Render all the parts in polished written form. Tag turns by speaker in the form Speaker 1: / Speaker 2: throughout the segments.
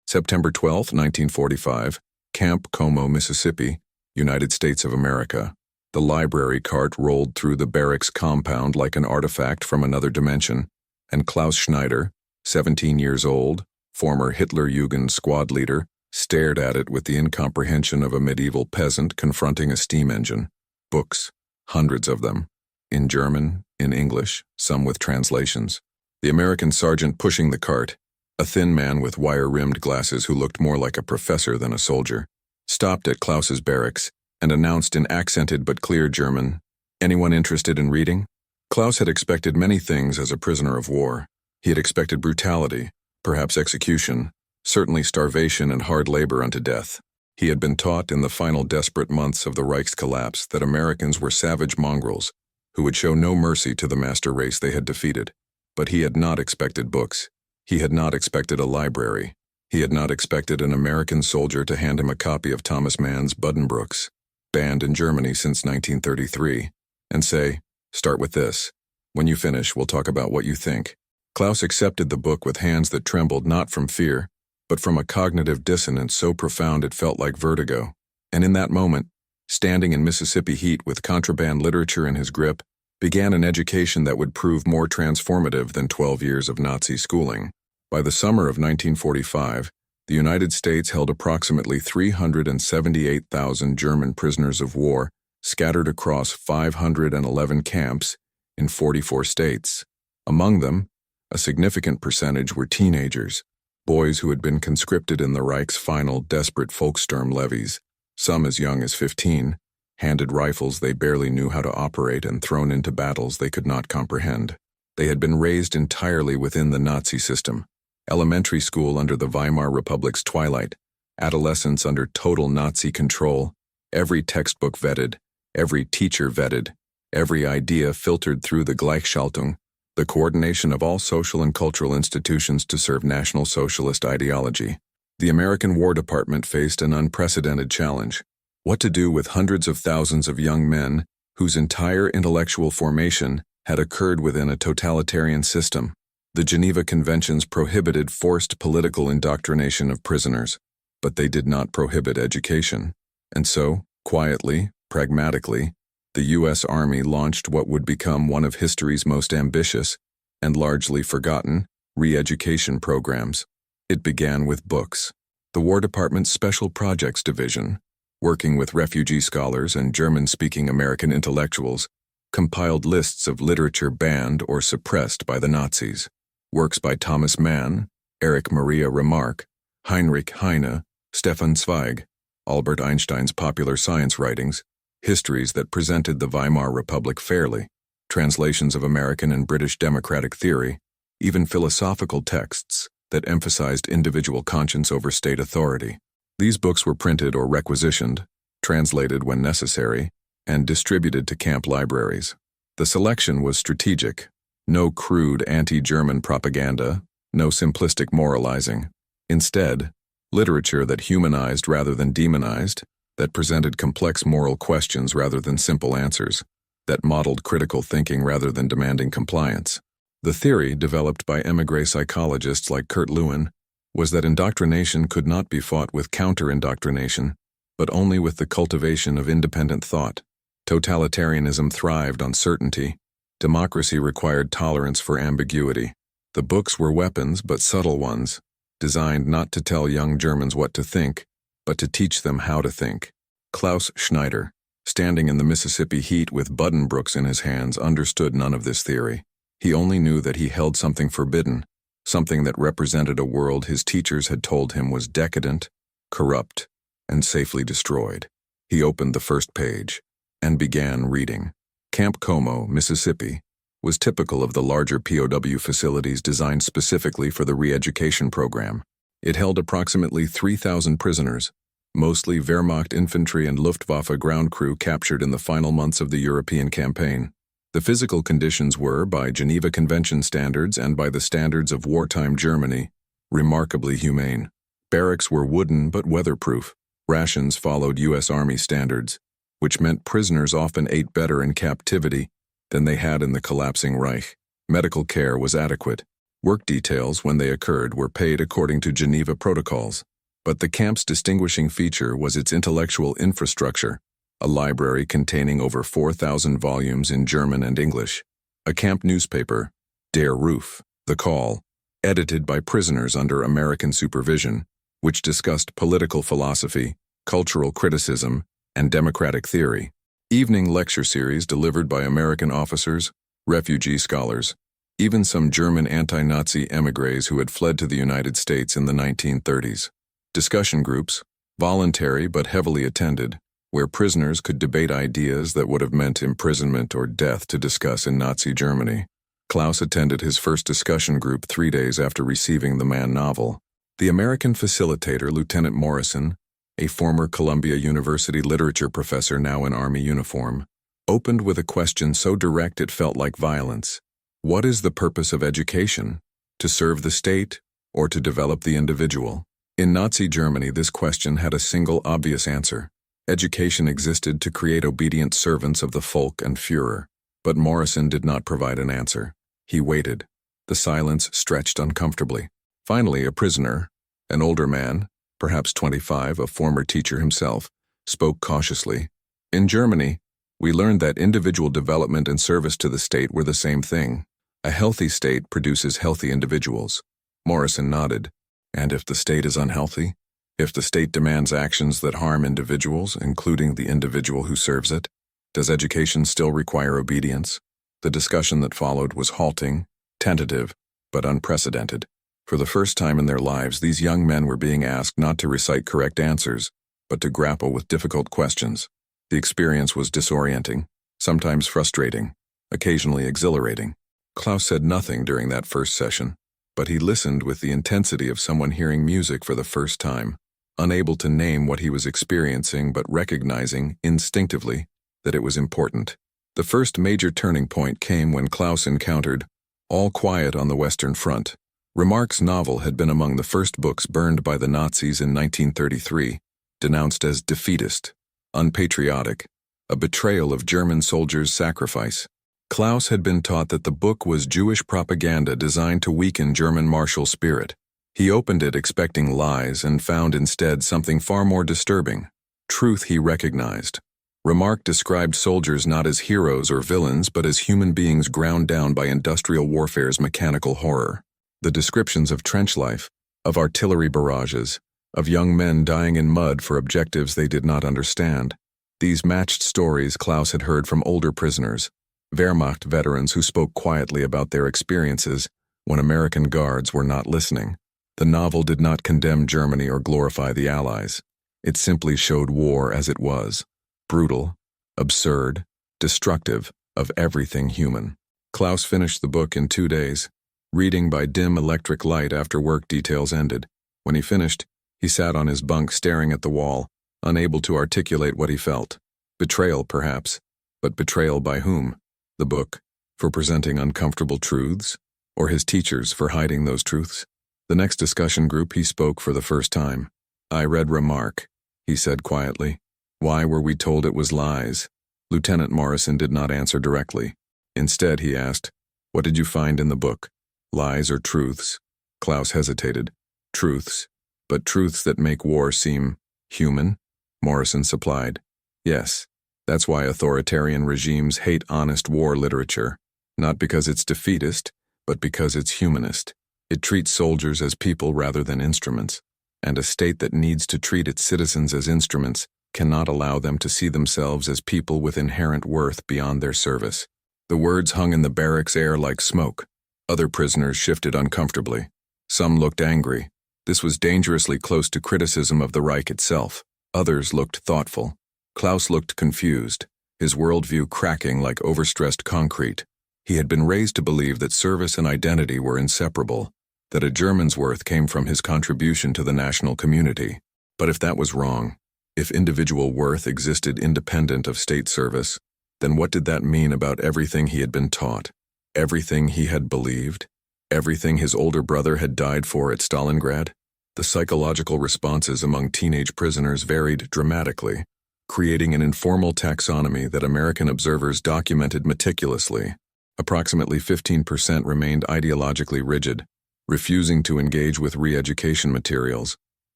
Speaker 1: September 12, 1945, Camp Como, Mississippi, United States of America. The library cart rolled through the barracks compound like an artifact from another dimension, and Klaus Schneider, 17 years old, former Hitlerjugend squad leader, stared at it with the incomprehension of a medieval peasant confronting a steam engine. Books, hundreds of them, in German, in English, some with translations. The American sergeant pushing the cart, a thin man with wire-rimmed glasses who looked more like a professor than a soldier, stopped at Klaus's barracks and announced in accented but clear German, "Anyone interested in reading?" Klaus had expected many things as a prisoner of war. He had expected brutality, perhaps execution, certainly starvation and hard labor unto death. He had been taught in the final desperate months of the Reich's collapse that Americans were savage mongrels who would show no mercy to the master race they had defeated. But he had not expected books. He had not expected a library. He had not expected an American soldier to hand him a copy of Thomas Mann's Buddenbrooks, banned in Germany since 1933, and say, "Start with this. When you finish, we'll talk about what you think." Klaus accepted the book with hands that trembled not from fear, but from a cognitive dissonance so profound it felt like vertigo. And in that moment, standing in Mississippi heat with contraband literature in his grip, began an education that would prove more transformative than 12 years of Nazi schooling. By the summer of 1945, the United States held approximately 378,000 German prisoners of war scattered across 511 camps in 44 states. Among them, a significant percentage were teenagers, boys who had been conscripted in the Reich's final desperate Volkssturm levies, some as young as 15, handed rifles they barely knew how to operate and thrown into battles they could not comprehend. They had been raised entirely within the Nazi system. Elementary school under the Weimar Republic's twilight, adolescence under total Nazi control, every textbook vetted, every teacher vetted, every idea filtered through the Gleichschaltung, the coordination of all social and cultural institutions to serve National Socialist ideology. The American War Department faced an unprecedented challenge: what to do with hundreds of thousands of young men whose entire intellectual formation had occurred within a totalitarian system. The Geneva Conventions prohibited forced political indoctrination of prisoners, but they did not prohibit education. And so, quietly, pragmatically, the U.S. Army launched what would become one of history's most ambitious and largely forgotten re-education programs. It began with books. The War Department's Special Projects Division, working with refugee scholars and German-speaking American intellectuals, compiled lists of literature banned or suppressed by the Nazis. Works by Thomas Mann, Erich Maria Remarque, Heinrich Heine, Stefan Zweig, Albert Einstein's popular science writings, histories that presented the Weimar Republic fairly, translations of American and British democratic theory, even philosophical texts that emphasized individual conscience over state authority. These books were printed or requisitioned, translated when necessary, and distributed to camp libraries. The selection was strategic. No crude anti-German propaganda, no simplistic moralizing. Instead, literature that humanized rather than demonized, that presented complex moral questions rather than simple answers, that modeled critical thinking rather than demanding compliance. The theory, developed by émigré psychologists like Kurt Lewin, was that indoctrination could not be fought with counter-indoctrination, but only with the cultivation of independent thought. Totalitarianism thrived on certainty. Democracy required tolerance for ambiguity. The books were weapons, but subtle ones, designed not to tell young Germans what to think, but to teach them how to think. Klaus Schneider, standing in the Mississippi heat with Buddenbrooks in his hands, understood none of this theory. He only knew that he held something forbidden, something that represented a world his teachers had told him was decadent, corrupt, and safely destroyed. He opened the first page and began reading. Camp Como, Mississippi, was typical of the larger POW facilities designed specifically for the re-education program. It held approximately 3,000 prisoners, mostly Wehrmacht infantry and Luftwaffe ground crew captured in the final months of the European campaign. The physical conditions were, by Geneva Convention standards and by the standards of wartime Germany, remarkably humane. Barracks were wooden but weatherproof. Rations followed U.S. Army standards, which meant prisoners often ate better in captivity than they had in the collapsing Reich. Medical care was adequate. Work details, when they occurred, were paid according to Geneva protocols. But the camp's distinguishing feature was its intellectual infrastructure, a library containing over 4,000 volumes in German and English, a camp newspaper, Der Ruf, The Call, edited by prisoners under American supervision, which discussed political philosophy, cultural criticism, and democratic theory. Evening lecture series delivered by American officers, refugee scholars, even some German anti-Nazi émigrés who had fled to the United States in the 1930s. Discussion groups, voluntary but heavily attended, where prisoners could debate ideas that would have meant imprisonment or death to discuss in Nazi Germany. Klaus attended his first discussion group 3 days after receiving the Mann novel. The American facilitator, Lieutenant Morrison, a former Columbia University literature professor now in Army uniform, opened with a question so direct it felt like violence. What is the purpose of education? To serve the state or to develop the individual? In Nazi Germany, this question had a single obvious answer. Education existed to create obedient servants of the folk and Führer. But Morrison did not provide an answer. He waited. The silence stretched uncomfortably. Finally, a prisoner, an older man, perhaps 25, a former teacher himself, spoke cautiously. In Germany, we learned that individual development and service to the state were the same thing. A healthy state produces healthy individuals. Morrison nodded. And if the state is unhealthy? If the state demands actions that harm individuals, including the individual who serves it, does education still require obedience? The discussion that followed was halting, tentative, but unprecedented. For the first time in their lives, these young men were being asked not to recite correct answers, but to grapple with difficult questions. The experience was disorienting, sometimes frustrating, occasionally exhilarating. Klaus said nothing during that first session, but he listened with the intensity of someone hearing music for the first time, unable to name what he was experiencing but recognizing, instinctively, that it was important. The first major turning point came when Klaus encountered All Quiet on the Western Front. Remarque's novel had been among the first books burned by the Nazis in 1933, denounced as defeatist, unpatriotic, a betrayal of German soldiers' sacrifice. Klaus had been taught that the book was Jewish propaganda designed to weaken German martial spirit. He opened it expecting lies and found instead something far more disturbing. Truth he recognized. Remarque described soldiers not as heroes or villains but as human beings ground down by industrial warfare's mechanical horror. The descriptions of trench life, of artillery barrages, of young men dying in mud for objectives they did not understand. These matched stories Klaus had heard from older prisoners, Wehrmacht veterans who spoke quietly about their experiences when American guards were not listening. The novel did not condemn Germany or glorify the Allies. It simply showed war as it was, brutal, absurd, destructive of everything human. Klaus finished the book in 2 days, reading by dim electric light after work details ended. When he finished, he sat on his bunk staring at the wall, unable to articulate what he felt. Betrayal, perhaps, but betrayal by whom? The book, for presenting uncomfortable truths, or his teachers for hiding those truths? The next discussion group he spoke for the first time. I read Remarque, he said quietly. Why were we told it was lies? Lieutenant Morrison did not answer directly. Instead, he asked, what did you find in the book? Lies or truths? Klaus hesitated. Truths, but truths that make war seem human? Morrison supplied. Yes. That's why authoritarian regimes hate honest war literature, not because it's defeatist, but because it's humanist. It treats soldiers as people rather than instruments, and a state that needs to treat its citizens as instruments cannot allow them to see themselves as people with inherent worth beyond their service. The words hung in the barracks air like smoke. Other prisoners shifted uncomfortably. Some looked angry. This was dangerously close to criticism of the Reich itself. Others looked thoughtful. Klaus looked confused, his worldview cracking like overstressed concrete. He had been raised to believe that service and identity were inseparable, that a German's worth came from his contribution to the national community. But if that was wrong, if individual worth existed independent of state service, then what did that mean about everything he had been taught, everything he had believed, everything his older brother had died for at Stalingrad? The psychological responses among teenage prisoners varied dramatically, creating an informal taxonomy that American observers documented meticulously. Approximately 15% remained ideologically rigid, refusing to engage with re-education materials,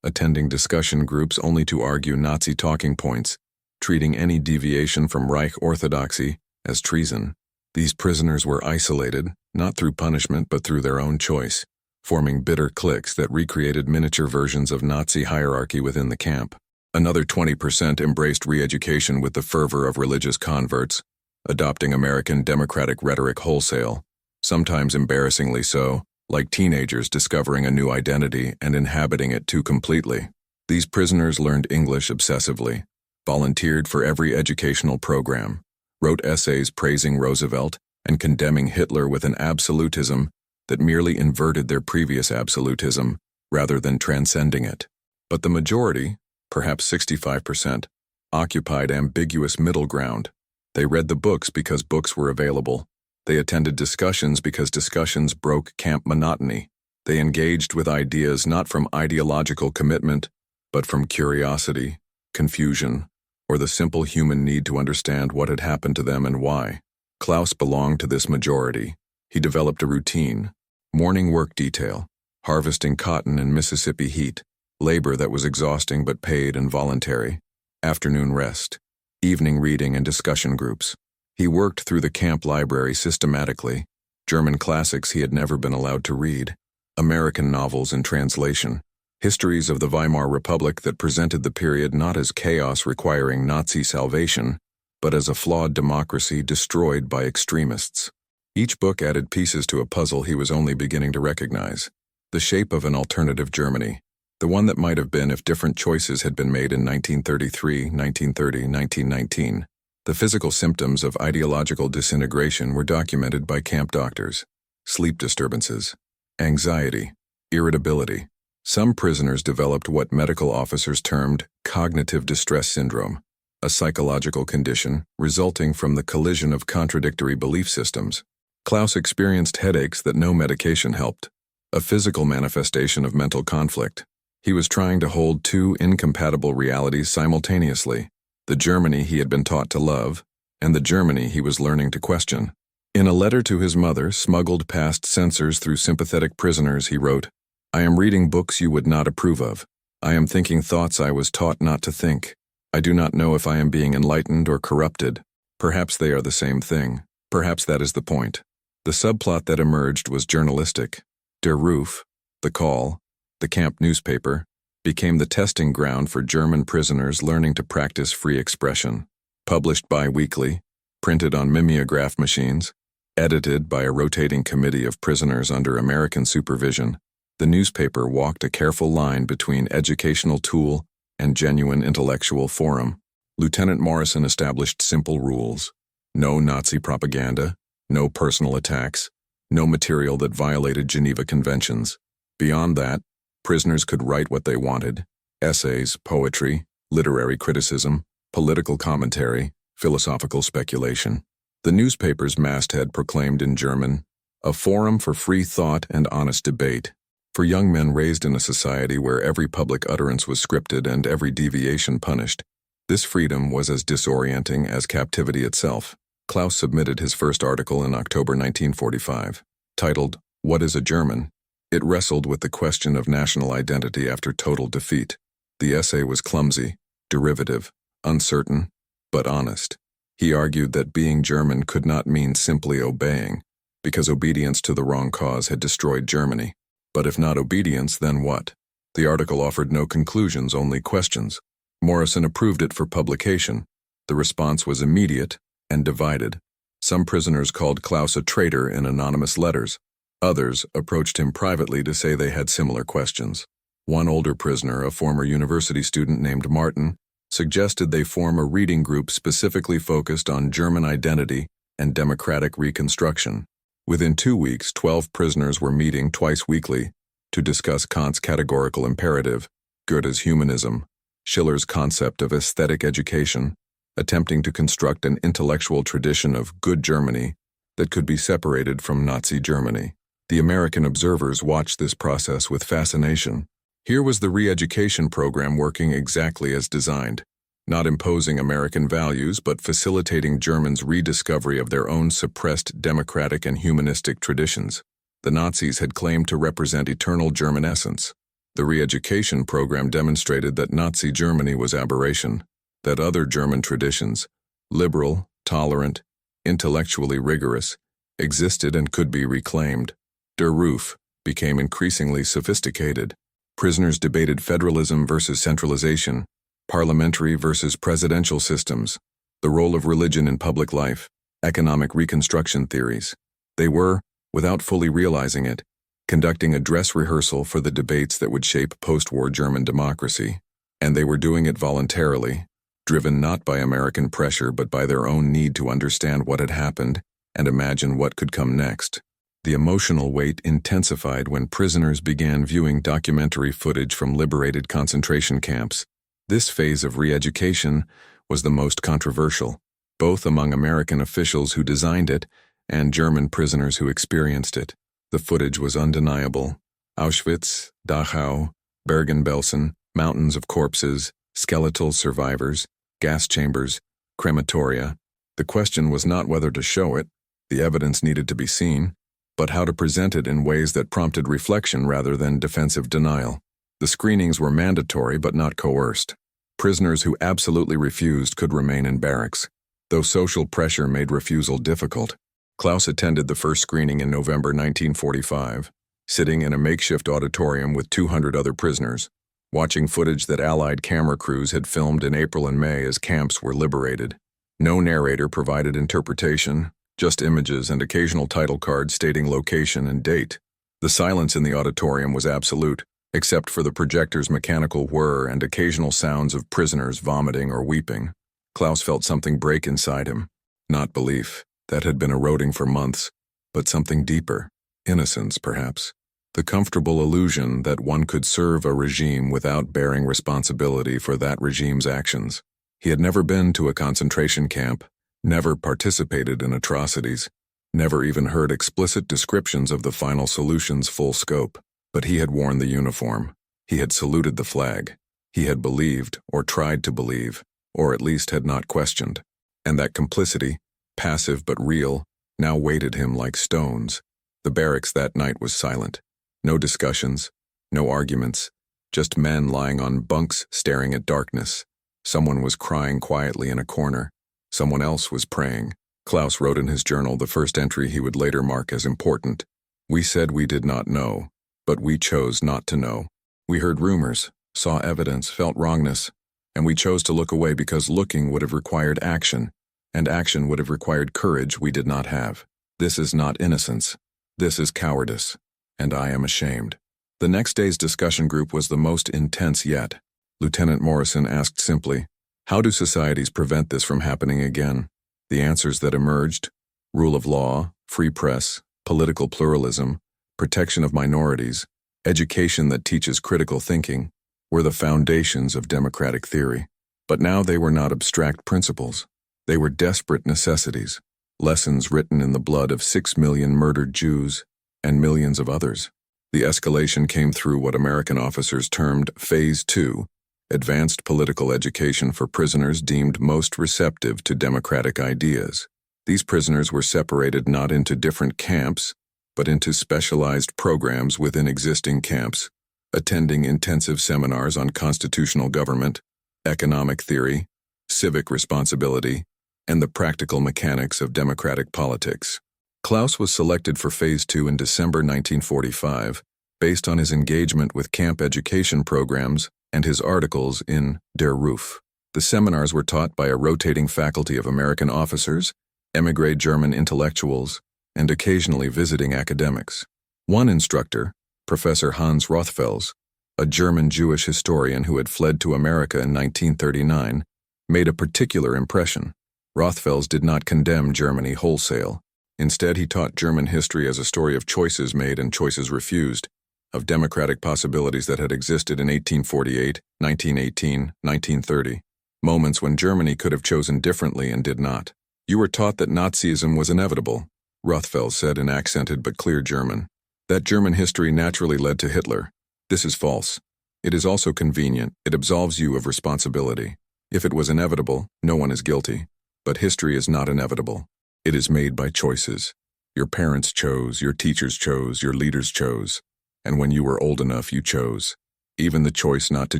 Speaker 1: attending discussion groups only to argue Nazi talking points, treating any deviation from Reich orthodoxy as treason. These prisoners were isolated, not through punishment but through their own choice, forming bitter cliques that recreated miniature versions of Nazi hierarchy within the camp. Another 20% embraced re-education with the fervor of religious converts, adopting American democratic rhetoric wholesale, sometimes embarrassingly so, like teenagers discovering a new identity and inhabiting it too completely. These prisoners learned English obsessively, volunteered for every educational program, wrote essays praising Roosevelt and condemning Hitler with an absolutism that merely inverted their previous absolutism rather than transcending it. But the majority, perhaps 65%, occupied ambiguous middle ground. They read the books because books were available. They attended discussions because discussions broke camp monotony. They engaged with ideas not from ideological commitment, but from curiosity, confusion, or the simple human need to understand what had happened to them and why. Klaus belonged to this majority. He developed a routine: morning work detail, harvesting cotton in Mississippi heat, labor that was exhausting but paid and voluntary, afternoon rest, evening reading and discussion groups. He worked through the camp library systematically, German classics he had never been allowed to read, American novels in translation, histories of the Weimar Republic that presented the period not as chaos requiring Nazi salvation, but as a flawed democracy destroyed by extremists. Each book added pieces to a puzzle he was only beginning to recognize: the shape of an alternative Germany, the one that might have been if different choices had been made in 1933, 1930, 1919. The physical symptoms of ideological disintegration were documented by camp doctors: sleep disturbances, anxiety, irritability. Some prisoners developed what medical officers termed cognitive distress syndrome, a psychological condition resulting from the collision of contradictory belief systems. Klaus experienced headaches that no medication helped, a physical manifestation of mental conflict. He was trying to hold two incompatible realities simultaneously: the Germany he had been taught to love, and the Germany he was learning to question. In a letter to his mother, smuggled past censors through sympathetic prisoners, he wrote, "I am reading books you would not approve of. I am thinking thoughts I was taught not to think. I do not know if I am being enlightened or corrupted. Perhaps they are the same thing. Perhaps that is the point." The subplot that emerged was journalistic. Der Ruf, The Call, the camp newspaper, became the testing ground for German prisoners learning to practice free expression. Published bi-weekly, printed on mimeograph machines, edited by a rotating committee of prisoners under American supervision, the newspaper walked a careful line between educational tool and genuine intellectual forum. Lieutenant Morrison established simple rules: no Nazi propaganda, no personal attacks, no material that violated Geneva Conventions. Beyond that, prisoners could write what they wanted: essays, poetry, literary criticism, political commentary, philosophical speculation. The newspaper's masthead proclaimed in German, "A forum for free thought and honest debate." For young men raised in a society where every public utterance was scripted and every deviation punished, this freedom was as disorienting as captivity itself. Klaus submitted his first article in October 1945. Titled, "What is a German?" It wrestled with the question of national identity after total defeat. The essay was clumsy, derivative, uncertain, but honest. He argued that being German could not mean simply obeying, because obedience to the wrong cause had destroyed Germany. But if not obedience, then what? The article offered no conclusions, only questions. Morrison approved it for publication. The response was immediate and divided. Some prisoners called Klaus a traitor in anonymous letters. Others approached him privately to say they had similar questions. One older prisoner, a former university student named Martin, suggested they form a reading group specifically focused on German identity and democratic reconstruction. Within 2 weeks, 12 prisoners were meeting twice weekly to discuss Kant's categorical imperative, Goethe's humanism, Schiller's concept of aesthetic education, attempting to construct an intellectual tradition of good Germany that could be separated from Nazi Germany. The American observers watched this process with fascination. Here was the re-education program working exactly as designed. not imposing American values but facilitating Germans' rediscovery of their own suppressed democratic and humanistic traditions. The Nazis had claimed to represent eternal German essence. The Reeducation program demonstrated that Nazi Germany was aberration, that other German traditions, liberal, tolerant, intellectually rigorous, existed and could be reclaimed. Der Ruf became increasingly sophisticated. Prisoners debated federalism versus centralization, parliamentary versus presidential systems, the role of religion in public life, economic reconstruction theories. They were, without fully realizing it, conducting a dress rehearsal for the debates that would shape post-war German democracy, and they were doing it voluntarily, driven not by American pressure but by their own need to understand what had happened and imagine what could come next. The emotional weight intensified when prisoners began viewing documentary footage from liberated concentration camps. This phase of re-education was the most controversial, both among American officials who designed it and German prisoners who experienced it. The footage was undeniable. Auschwitz, Dachau, Bergen-Belsen, mountains of corpses, skeletal survivors, gas chambers, crematoria. The question was not whether to show it, the evidence needed to be seen, but how to present it in ways that prompted reflection rather than defensive denial. The screenings were mandatory but not coerced. Prisoners who absolutely refused could remain in barracks, though social pressure made refusal difficult. Klaus attended the first screening in November 1945, sitting in a makeshift auditorium with 200 other prisoners, watching footage that Allied camera crews had filmed in April and May as camps were liberated. No narrator provided interpretation, just images and occasional title cards stating location and date. The silence in the auditorium was absolute, except for the projector's mechanical whir and occasional sounds of prisoners vomiting or weeping. Klaus felt something break inside him. Not belief, that had been eroding for months, but something deeper. Innocence, perhaps. The comfortable illusion that one could serve a regime without bearing responsibility for that regime's actions. He had never been to a concentration camp, never participated in atrocities, never even heard explicit descriptions of the final solution's full scope. But he had worn the uniform. He had saluted the flag. He had believed, or tried to believe, or at least had not questioned. And that complicity, passive but real, now weighted him like stones. The barracks that night was silent. No discussions, no arguments, just men lying on bunks staring at darkness. Someone was crying quietly in a corner. Someone else was praying. Klaus wrote in his journal the first entry he would later mark as important. We said we did not know, but we chose not to know. We heard rumors, saw evidence, felt wrongness, and we chose to look away because looking would have required action, and action would have required courage we did not have. This is not innocence. This is cowardice, and I am ashamed. The next day's discussion group was the most intense yet. Lieutenant Morrison asked simply, how do societies prevent this from happening again? The answers that emerged, rule of law, free press, political pluralism, protection of minorities, education that teaches critical thinking, were the foundations of democratic theory. But now they were not abstract principles. They were desperate necessities, lessons written in the blood of 6 million murdered Jews and millions of others. The escalation came through what American officers termed Phase 2, advanced political education for prisoners deemed most receptive to democratic ideas. These prisoners were separated not into different camps, but into specialized programs within existing camps, attending intensive seminars on constitutional government, economic theory, civic responsibility, and the practical mechanics of democratic politics. Klaus was selected for Phase 2 in December 1945, based on his engagement with camp education programs and his articles in Der Ruf. The seminars were taught by a rotating faculty of American officers, émigré German intellectuals, and occasionally visiting academics. One instructor, Professor Hans Rothfels, a German Jewish historian who had fled to America in 1939, made a particular impression. Rothfels did not condemn Germany wholesale. Instead, he taught German history as a story of choices made and choices refused, of democratic possibilities that had existed in 1848, 1918, 1930, moments when Germany could have chosen differently and did not. You were taught that Nazism was inevitable, Rothfels said in accented but clear German. That German history naturally led to Hitler. This is false. It is also convenient. It absolves you of responsibility. If it was inevitable, no one is guilty. But history is not inevitable. It is made by choices. Your parents chose, your teachers chose, your leaders chose. And when you were old enough, you chose. Even the choice not to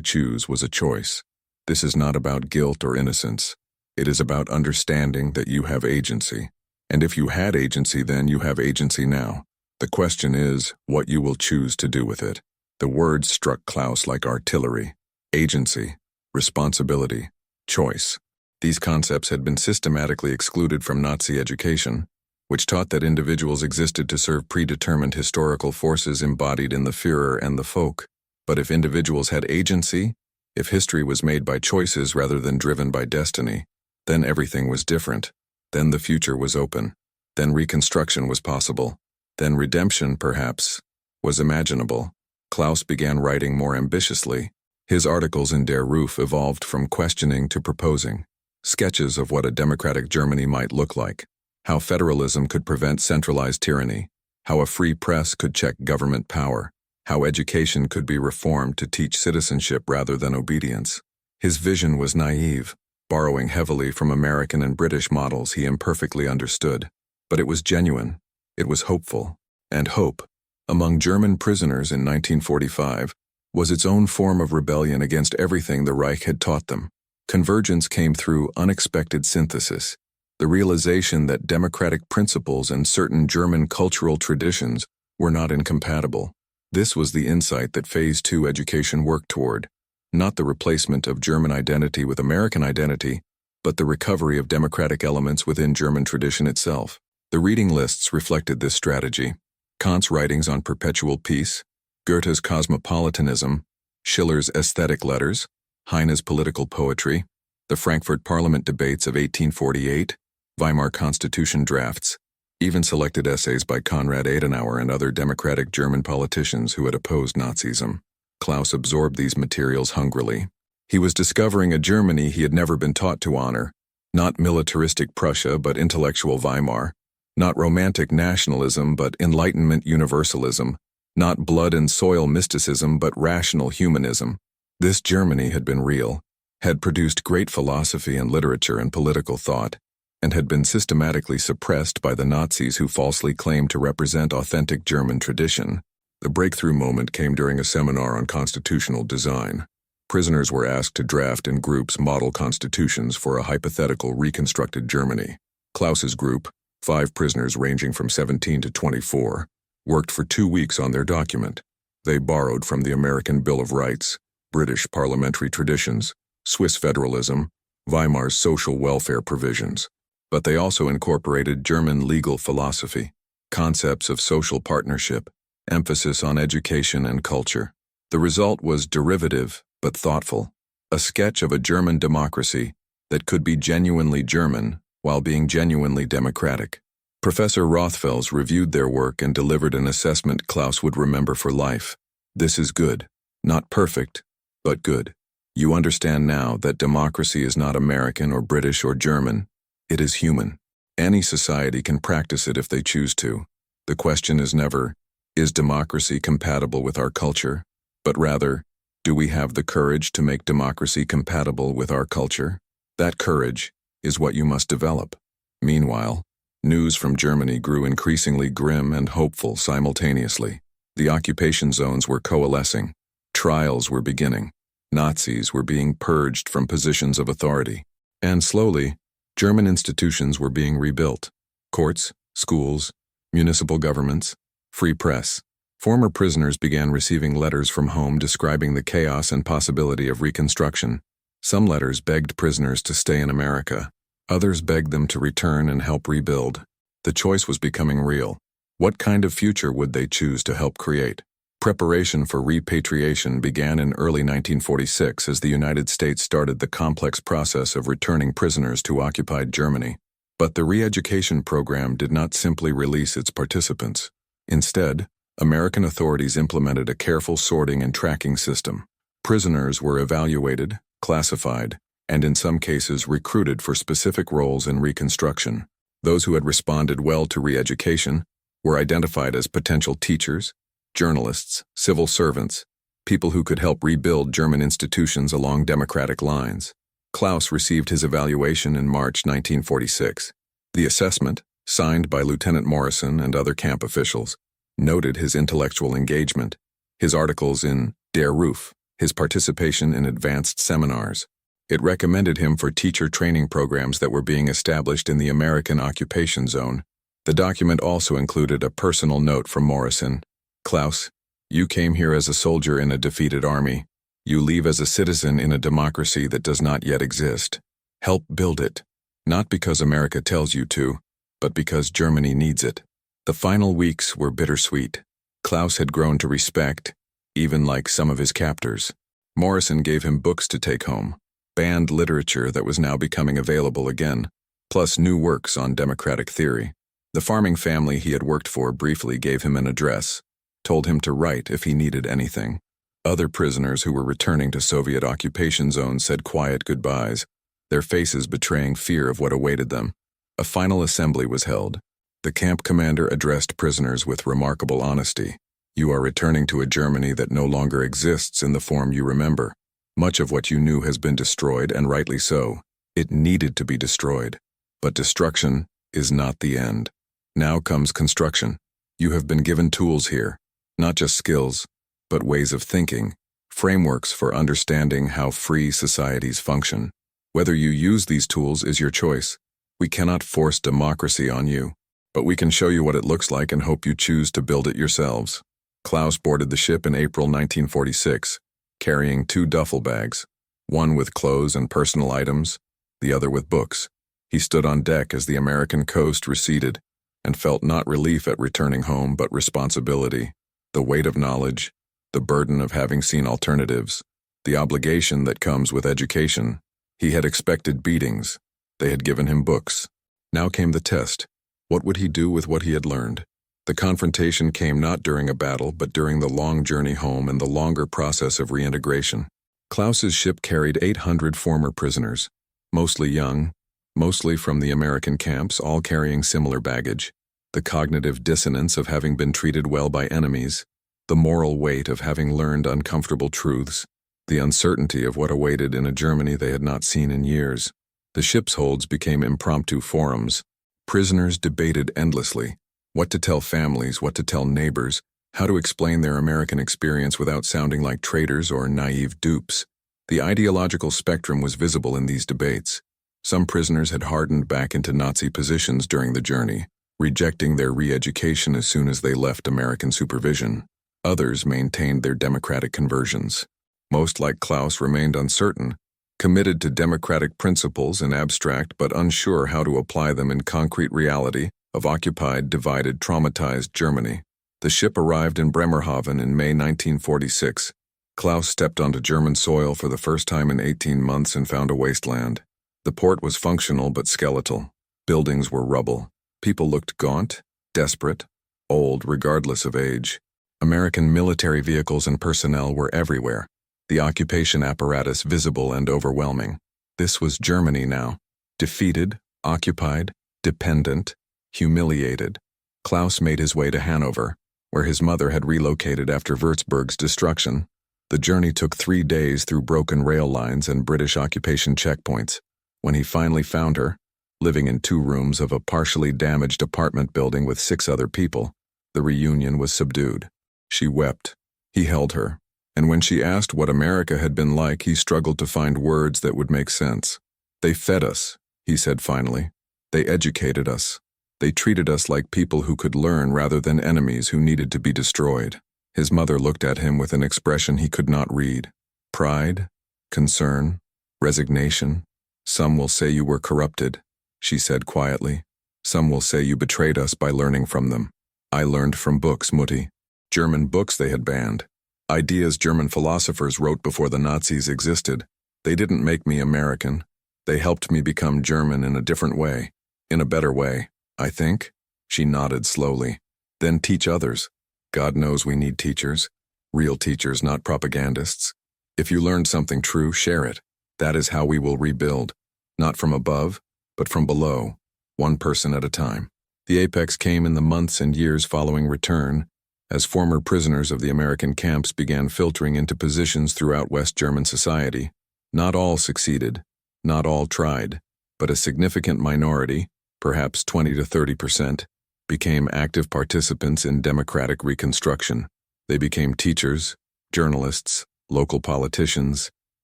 Speaker 1: choose was a choice. This is not about guilt or innocence. It is about understanding that you have agency. And if you had agency then, you have agency now. The question is what you will choose to do with it. The words struck Klaus like artillery. Agency, responsibility, choice. These concepts had been systematically excluded from Nazi education, which taught that individuals existed to serve predetermined historical forces embodied in the Führer and the Volk. But if individuals had agency, if history was made by choices rather than driven by destiny, then everything was different. Then the future was open. Then reconstruction was possible. Then redemption, perhaps, was imaginable. Klaus began writing more ambitiously. His articles in Der Ruf evolved from questioning to proposing. Sketches of what a democratic Germany might look like. How federalism could prevent centralized tyranny. How a free press could check government power. How education could be reformed to teach citizenship rather than obedience. His vision was naive, borrowing heavily from American and British models he imperfectly understood. But it was genuine. It was hopeful. And hope, among German prisoners in 1945, was its own form of rebellion against everything the Reich had taught them. Convergence came through unexpected synthesis, the realization that democratic principles and certain German cultural traditions were not incompatible. This was the insight that Phase 2 education worked toward, not the replacement of German identity with American identity, but the recovery of democratic elements within German tradition itself. The reading lists reflected this strategy. Kant's writings on perpetual peace, Goethe's cosmopolitanism, Schiller's aesthetic letters, Heine's political poetry, the Frankfurt Parliament debates of 1848, Weimar Constitution drafts, even selected essays by Konrad Adenauer and other democratic German politicians who had opposed Nazism. Klaus absorbed these materials hungrily. He was discovering a Germany he had never been taught to honor, not militaristic Prussia but intellectual Weimar, not romantic nationalism but Enlightenment universalism, not blood and soil mysticism but rational humanism. This Germany had been real, had produced great philosophy and literature and political thought, and had been systematically suppressed by the Nazis who falsely claimed to represent authentic German tradition. The breakthrough moment came during a seminar on constitutional design. Prisoners were asked to draft in groups model constitutions for a hypothetical reconstructed Germany. Klaus's group, 5 prisoners ranging from 17 to 24, worked for 2 weeks on their document. They borrowed from the American Bill of Rights, British parliamentary traditions, Swiss federalism, Weimar's social welfare provisions. But they also incorporated German legal philosophy, concepts of social partnership, emphasis on education and culture. The result was derivative but thoughtful, a sketch of a German democracy that could be genuinely German while being genuinely democratic. Professor Rothfels reviewed their work and delivered an assessment Klaus would remember for life. This is good, not perfect, but good. You understand now that democracy is not American or British or German. It is human. Any society can practice it if they choose to. The question is never, is democracy compatible with our culture? But rather, do we have the courage to make democracy compatible with our culture? That courage is what you must develop. Meanwhile, news from Germany grew increasingly grim and hopeful simultaneously. The occupation zones were coalescing. Trials were beginning. Nazis were being purged from positions of authority. And slowly, German institutions were being rebuilt. Courts, schools, municipal governments, free press. Former prisoners began receiving letters from home describing the chaos and possibility of reconstruction. Some letters begged prisoners to stay in America. Others begged them to return and help rebuild. The choice was becoming real. What kind of future would they choose to help create? Preparation for repatriation began in early 1946 as the United States started the complex process of returning prisoners to occupied Germany. But the re-education program did not simply release its participants. Instead, American authorities implemented a careful sorting and tracking system. Prisoners were evaluated, classified, and in some cases recruited for specific roles in reconstruction. Those who had responded well to re-education were identified as potential teachers, journalists, civil servants, people who could help rebuild German institutions along democratic lines. Klaus received his evaluation in March 1946. The assessment, signed by Lieutenant Morrison and other camp officials, noted his intellectual engagement, his articles in Der Ruf, his participation in advanced seminars. It recommended him for teacher training programs that were being established in the American occupation zone. The document also included a personal note from Morrison. Klaus, you came here as a soldier in a defeated army. You leave as a citizen in a democracy that does not yet exist. Help build it, not because America tells you to, but because Germany needs it. The final weeks were bittersweet. Klaus had grown to respect, even like some of his captors. Morrison gave him books to take home, banned literature that was now becoming available again, plus new works on democratic theory. The farming family he had worked for briefly gave him an address, told him to write if he needed anything. Other prisoners who were returning to Soviet occupation zones said quiet goodbyes, their faces betraying fear of what awaited them. A final assembly was held. The camp commander addressed prisoners with remarkable honesty. You are returning to a Germany that no longer exists in the form you remember. Much of what you knew has been destroyed, and rightly so. It needed to be destroyed. But destruction is not the end. Now comes construction. You have been given tools here, not just skills, but ways of thinking, frameworks for understanding how free societies function. Whether you use these tools is your choice. We cannot force democracy on you, but we can show you what it looks like and hope you choose to build it yourselves. Klaus boarded the ship in April 1946, carrying 2 duffel bags, one with clothes and personal items, the other with books. He stood on deck as the American coast receded and felt not relief at returning home but responsibility, the weight of knowledge, the burden of having seen alternatives, the obligation that comes with education. He had expected beatings. They had given him books. Now came the test. What would he do with what he had learned? The confrontation came not during a battle, but during the long journey home and the longer process of reintegration. Klaus's ship carried 800 former prisoners, mostly young, mostly from the American camps, all carrying similar baggage. The cognitive dissonance of having been treated well by enemies, the moral weight of having learned uncomfortable truths, the uncertainty of what awaited in a Germany they had not seen in years. The ship's holds became impromptu forums. Prisoners debated endlessly. What to tell families, what to tell neighbors, how to explain their American experience without sounding like traitors or naive dupes. The ideological spectrum was visible in these debates. Some prisoners had hardened back into Nazi positions during the journey, rejecting their re-education as soon as they left American supervision. Others maintained their democratic conversions. Most, like Klaus, remained uncertain, committed to democratic principles in abstract but unsure how to apply them in concrete reality of occupied, divided, traumatized Germany. The ship arrived in Bremerhaven in May 1946. Klaus stepped onto German soil for the first time in 18 months and found a wasteland. The port was functional but skeletal. Buildings were rubble. People looked gaunt, desperate, old regardless of age. American military vehicles and personnel were everywhere, the occupation apparatus visible and overwhelming. This was Germany now, defeated, occupied, dependent, humiliated. Klaus made his way to Hanover, where his mother had relocated after Würzburg's destruction. The journey took 3 days through broken rail lines and British occupation checkpoints. When he finally found her, living in 2 rooms of a partially damaged apartment building with 6 other people, the reunion was subdued. She wept. He held her. And when she asked what America had been like, he struggled to find words that would make sense. They fed us, he said finally. They educated us. They treated us like people who could learn rather than enemies who needed to be destroyed. His mother looked at him with an expression he could not read. Pride, concern, resignation. Some will say you were corrupted, she said quietly. Some will say you betrayed us by learning from them. I learned from books, Mutti. German books they had banned. Ideas German philosophers wrote before the Nazis existed. They didn't make me American. They helped me become German in a different way. In a better way, I think. She nodded slowly. Then teach others. God knows we need teachers. Real teachers, not propagandists. If you learned something true, share it. That is how we will rebuild. Not from above, but from below. One person at a time. The apex came in the months and years following return, as former prisoners of the American camps began filtering into positions throughout West German society. Not all succeeded. Not all tried, but a significant minority, perhaps 20 to 30%, became active participants in democratic reconstruction. They became teachers, journalists, local politicians,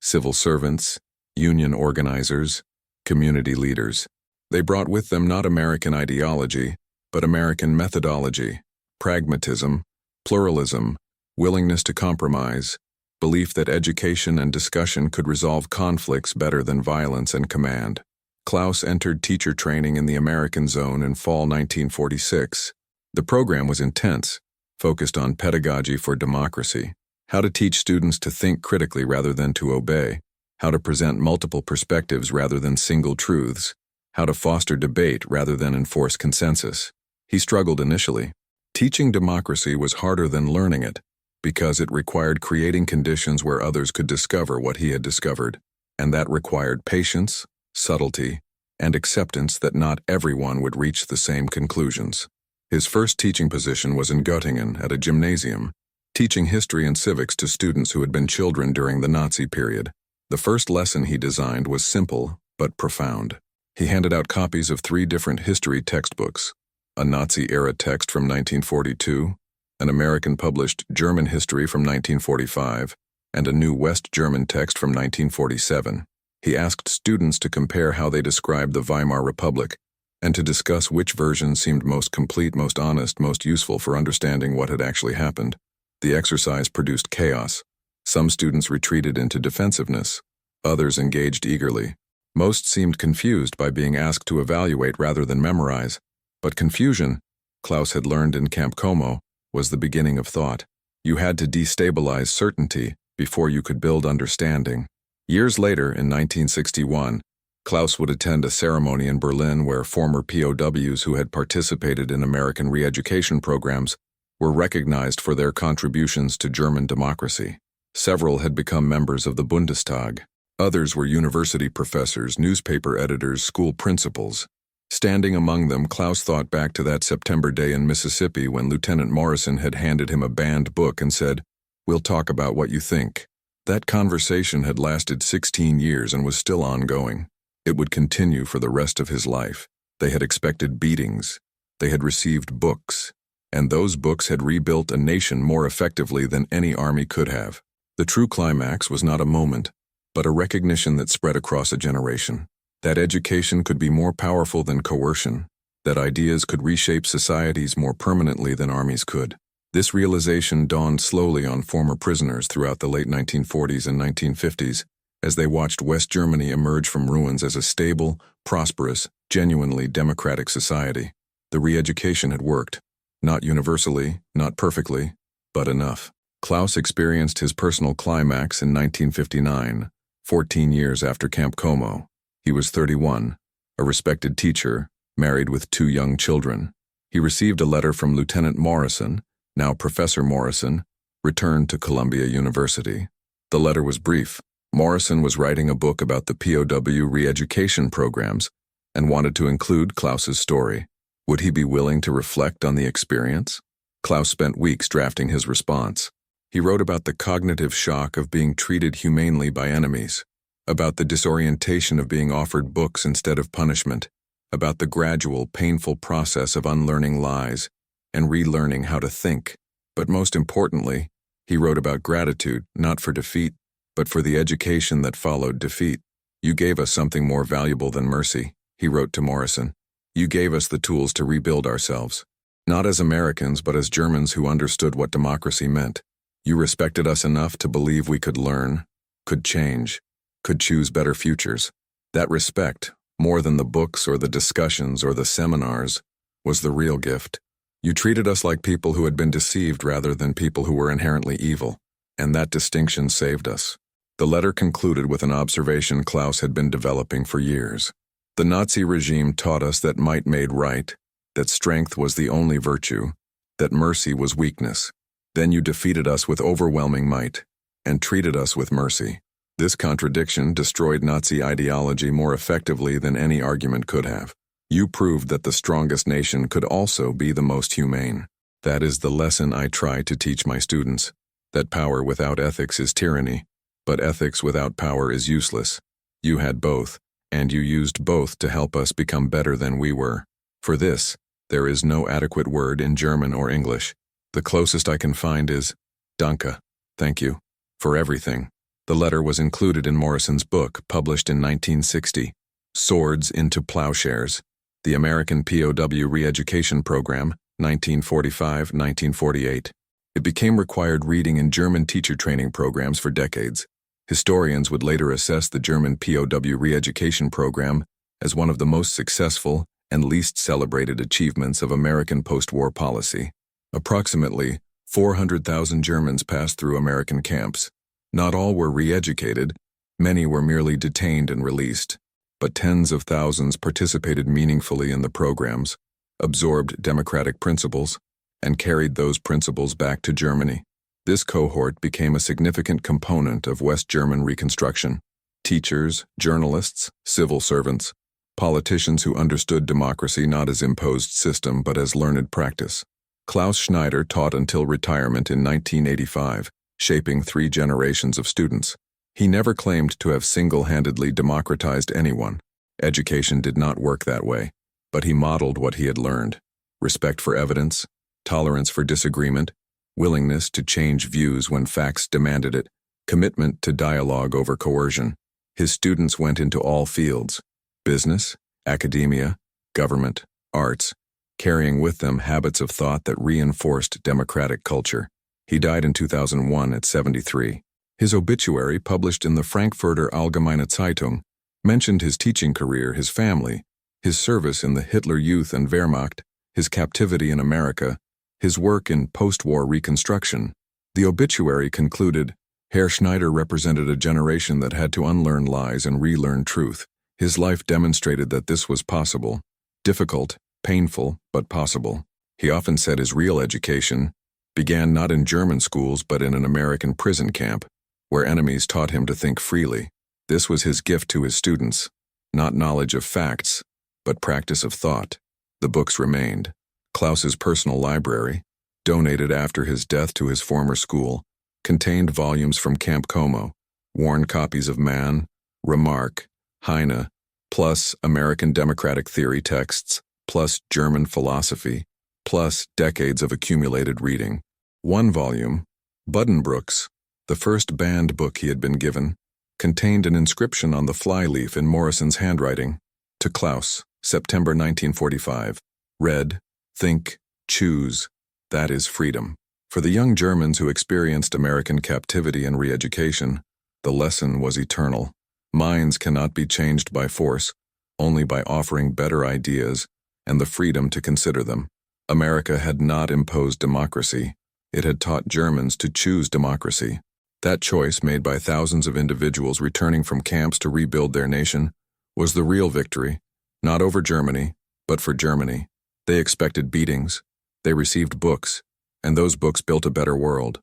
Speaker 1: civil servants, union organizers, community leaders. They brought with them not American ideology, but American methodology, pragmatism, pluralism, willingness to compromise, belief that education and discussion could resolve conflicts better than violence and command. Klaus entered teacher training in the American Zone in fall 1946. The program was intense, focused on pedagogy for democracy, how to teach students to think critically rather than to obey, how to present multiple perspectives rather than single truths, how to foster debate rather than enforce consensus. He struggled initially. Teaching democracy was harder than learning it, because it required creating conditions where others could discover what he had discovered, and that required patience, subtlety, and acceptance that not everyone would reach the same conclusions. His first teaching position was in Göttingen at a gymnasium, teaching history and civics to students who had been children during the Nazi period. The first lesson he designed was simple but profound. He handed out copies of 3 different history textbooks, a Nazi-era text from 1942, an American-published German history from 1945, and a new West German text from 1947. He asked students to compare how they described the Weimar Republic, and to discuss which version seemed most complete, most honest, most useful for understanding what had actually happened. The exercise produced chaos. Some students retreated into defensiveness. Others engaged eagerly. Most seemed confused by being asked to evaluate rather than memorize. But confusion, Klaus had learned in Camp Como, was the beginning of thought. You had to destabilize certainty before you could build understanding. Years later, in 1961, Klaus would attend a ceremony in Berlin where former POWs who had participated in American re-education programs were recognized for their contributions to German democracy. Several had become members of the Bundestag. Others were university professors, newspaper editors, school principals. Standing among them, Klaus thought back to that September day in Mississippi when Lieutenant Morrison had handed him a banned book and said, "We'll talk about what you think." That conversation had lasted 16 years and was still ongoing. It would continue for the rest of his life. They had expected beatings. They had received books. And those books had rebuilt a nation more effectively than any army could have. The true climax was not a moment, but a recognition that spread across a generation. That education could be more powerful than coercion, that ideas could reshape societies more permanently than armies could. This realization dawned slowly on former prisoners throughout the late 1940s and 1950s as they watched West Germany emerge from ruins as a stable, prosperous, genuinely democratic society. The re-education had worked. Not universally, not perfectly, but enough. Klaus experienced his personal climax in 1959, 14 years after Camp Como. He was 31, a respected teacher, married with 2 young children. He received a letter from Lieutenant Morrison, now Professor Morrison, returned to Columbia University. The letter was brief. Morrison was writing a book about the POW re-education programs and wanted to include Klaus's story. Would he be willing to reflect on the experience? Klaus spent weeks drafting his response. He wrote about the cognitive shock of being treated humanely by enemies, about the disorientation of being offered books instead of punishment, about the gradual, painful process of unlearning lies and relearning how to think. But most importantly, he wrote about gratitude, not for defeat, but for the education that followed defeat. "You gave us something more valuable than mercy," he wrote to Morrison. "You gave us the tools to rebuild ourselves, not as Americans but as Germans who understood what democracy meant. You respected us enough to believe we could learn, could change, could choose better futures. That respect, more than the books or the discussions or the seminars, was the real gift. You treated us like people who had been deceived rather than people who were inherently evil, and that distinction saved us." The letter concluded with an observation Klaus had been developing for years. The Nazi regime taught us that might made right, that strength was the only virtue, that mercy was weakness. Then you defeated us with overwhelming might, and treated us with mercy. This contradiction destroyed Nazi ideology more effectively than any argument could have. You proved that the strongest nation could also be the most humane. That is the lesson I try to teach my students, that power without ethics is tyranny, but ethics without power is useless. You had both, and you used both to help us become better than we were. For this, there is no adequate word in German or English. The closest I can find is Danke, thank you, for everything. The letter was included in Morrison's book, published in 1960, Swords into Plowshares, the American POW Reeducation Program, 1945-1948. It became required reading in German teacher training programs for decades. Historians would later assess the German POW Reeducation Program as one of the most successful and least celebrated achievements of American post-war policy. Approximately 400,000 Germans passed through American camps. Not all were re-educated, many were merely detained and released, but tens of thousands participated meaningfully in the programs, absorbed democratic principles, and carried those principles back to Germany. This cohort became a significant component of West German Reconstruction. Teachers, journalists, civil servants, politicians who understood democracy not as imposed system but as learned practice. Klaus Schneider taught until retirement in 1985, shaping 3 generations of students. He never claimed to have single-handedly democratized anyone. Education did not work that way, but he modeled what he had learned: respect for evidence, tolerance for disagreement, willingness to change views when facts demanded it, commitment to dialogue over coercion. His students went into all fields: business, academia, government, arts, carrying with them habits of thought that reinforced democratic culture. He died in 2001 at 73. His obituary, published in the Frankfurter Allgemeine Zeitung, mentioned his teaching career, his family, his service in the Hitler Youth and Wehrmacht, his captivity in America, his work in post-war reconstruction. The obituary concluded, Herr Schneider represented a generation that had to unlearn lies and relearn truth. His life demonstrated that this was possible. Difficult, painful, but possible. He often said his real education began not in German schools but in an American prison camp, where enemies taught him to think freely. This was his gift to his students, not knowledge of facts, but practice of thought. The books remained. Klaus's personal library, donated after his death to his former school, contained volumes from Camp Como, worn copies of Mann, Remarque, Heine, plus American democratic theory texts, plus German philosophy, plus decades of accumulated reading. One volume, Buddenbrooks, the first banned book he had been given, contained an inscription on the flyleaf in Morrison's handwriting. To Klaus, September 1945. Read, think, choose. That is freedom. For the young Germans who experienced American captivity and re-education, the lesson was eternal. Minds cannot be changed by force, only by offering better ideas and the freedom to consider them. America had not imposed democracy. It had taught Germans to choose democracy. That choice, made by thousands of individuals returning from camps to rebuild their nation, was the real victory, not over Germany, but for Germany. They expected beatings, they received books, and those books built a better world.